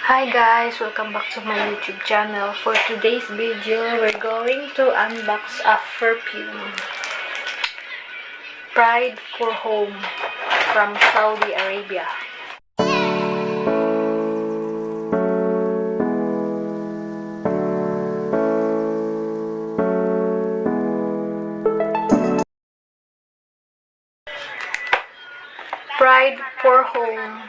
Hi guys, welcome back to my YouTube channel. For today's video, we're going to unbox a perfume. Pride for Home from Saudi Arabia. Pride for Home,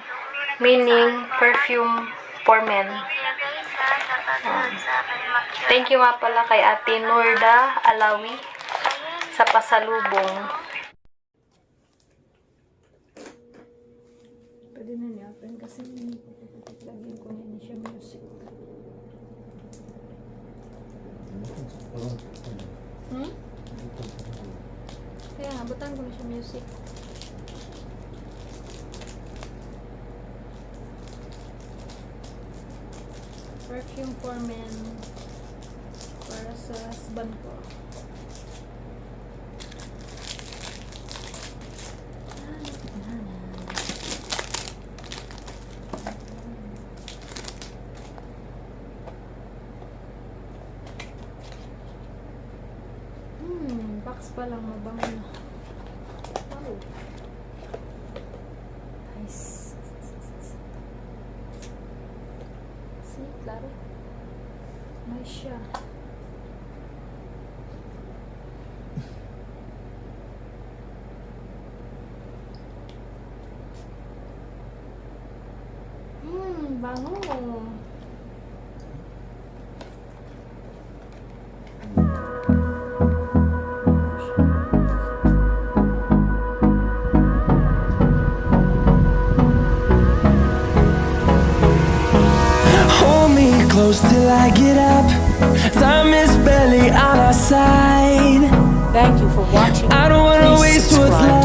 meaning perfume for men. Thank you nga pala kay Ate Nurda Alawi sa pasalubong. Pwede na ni-open kasi lagyan ko na siya music. Kaya nga, butan ko na siya music. Perfume for men para sa husband ko. Box pa lang mabango na. Wow. Nice. See, claro. Nice siya. Bango. Close till I get up. Time is barely on our side. Thank you for watching. I don't wanna Please waste what's subscribe